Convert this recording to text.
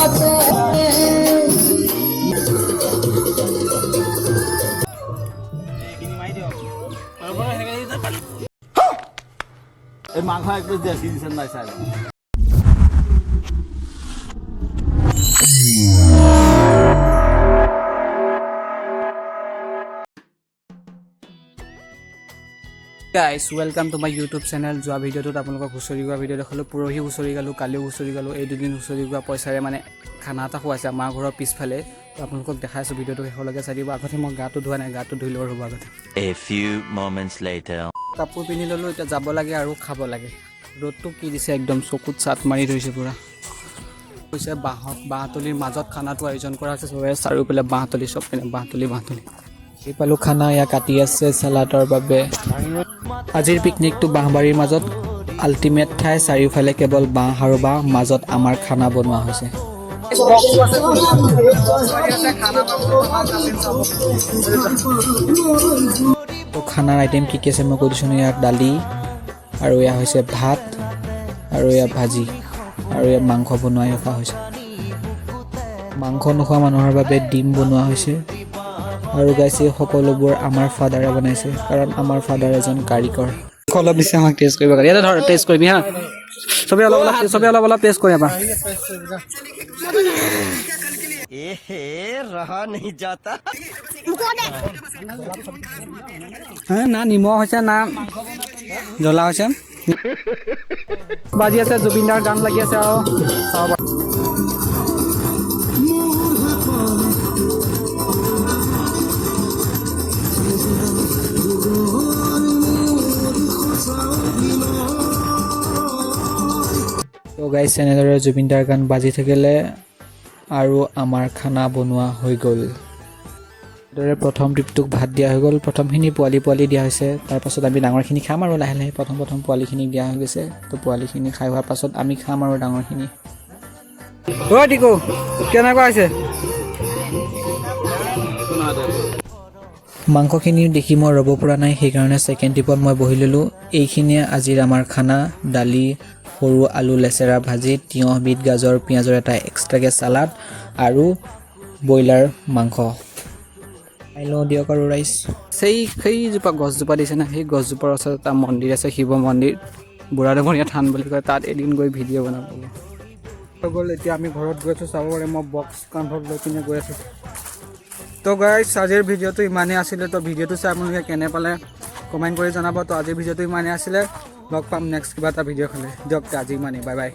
এই মাংস একটু দেশি দিছেন নাই sir Guys, welcome to my YouTube channel. যোৱা ভিডিঅ'টোত আপোনালোকক হুঁচৰি গোৱা ভিডিঅ' দেখালোঁ পৰহি হুঁচৰি গালোঁ কালিও হুঁচৰি গালোঁ এই দুদিন হুঁচৰি গোৱা পইচাৰে মানে খানা এটা খুৱাইছে আমাৰ ঘৰৰ পিছফালে তো আপোনালোকক দেখাইছোঁ ভিডিঅ'টো শেষলৈকে চাই দিব আগতে মই গাটো ধোৱা নাই গাটো ধুই ল'ব ৰ'ব আগতে A few moments later কাপোৰ পিন্ধি ল'লোঁ এতিয়া যাব লাগে আৰু খাব লাগে ৰ'দটো কি দিছে একদম চকুত চাট মাৰি ধৰিছে পূৰা কৈছে বাঁহতলীৰ মাজত খানাটো আয়োজন কৰা হৈছে চবে চাৰিওফালে বাঁহতলী চব পিনে বাঁহতলী এই পালোঁ খানা এয়া কাটি আছে চালাডৰ বাবে আজিৰ পিকনিকটো বাঁহবাৰীৰ মাজত আল্টিমেট ঠাই চাৰিওফালে কেৱল বাঁহ আৰু বাঁহ মাজত আমাৰ খানা বনোৱা হৈছে তো খানাৰ আইটেম কি কি আছে মই কৈ দিছোঁ ইয়াত দালি আৰু এয়া হৈছে ভাত আৰু এয়া ভাজি আৰু এয়া মাংস বনোৱাই ৰখা হৈছে মাংস নোখোৱা মানুহৰ বাবে ডিম বনোৱা হৈছে আৰু গাইছ এই সকলোবোৰ আমাৰ ফাদাৰে বনাইছে কাৰণ আমাৰ ফাদাৰ এজন কাৰিকৰ অলপ দিছে আমাক টেষ্ট কৰিব কাৰণে ইয়াতে ধৰ টেষ্ট কৰিবি হা চবে অলপ অলপ টেষ্ট কৰি আপা এহে ৰহা नहीं जाता না নিমখ হৈছে না জ্বলা হৈছে বাজি আছে জুবিনদাৰ গান লাগি আছে আৰু চাব তো গাইছ এনেদৰে জুবিনদাৰ গান বাজি থাকিলে আৰু আমাৰ খানা বনোৱা হৈ গ'ল এনেদৰে প্ৰথম ট্ৰিপটোক ভাত দিয়া হৈ গ'ল প্ৰথমখিনি পোৱালি দিয়া হৈছে তাৰপাছত আমি ডাঙৰখিনি খাম আৰু লাহে লাহে প্ৰথম পোৱালিখিনিক দিয়া হৈ গৈছে তো পোৱালিখিনি খাই হোৱাৰ পাছত আমি খাম আৰু ডাঙৰখিনি অ' টিকু কেনেকুৱা হৈছে মাংসখিনি দেখি মই ৰ'ব পৰা নাই সেইকাৰণে ছেকেণ্ড ট্ৰিপত মই বহি ল'লোঁ এইখিনিয়ে আজিৰ আমাৰ খানা দালি সৰু আলু লেচেৰা ভাজি তিয়ঁহ বিট গাজৰ পিঁয়াজৰ এটা এক্সট্ৰাকৈ চালাড আৰু ব্ৰইলাৰ মাংস খাই লওঁ দিয়ক আৰু ৰাইচ সেইজোপা গছজোপা দিছে না সেই গছজোপাৰ ওচৰত এটা মন্দিৰ আছে শিৱ মন্দিৰ বুঢ়াদমৰীয়া থান বুলি কয় তাত এদিন গৈ ভিডিঅ' বনাব গ'ল এতিয়া আমি ঘৰত গৈ আছোঁ চাব পাৰে মই বক্স কান্ধত লৈ পিনে গৈ আছোঁ তো গাইছ আজিৰ ভিডিঅ'টো ইমানেই আছিলে তো ভিডিঅ'টো চাই আপোনালোকে কেনে পালে কমেণ্ট কৰি জনাব তো আজিৰ ভিডিঅ'টো ইমানেই আছিলে লগ পাম নেক্সট কিবা এটা ভিডিঅ' খালে দিয়ক আজি ইমানেই বাই বাই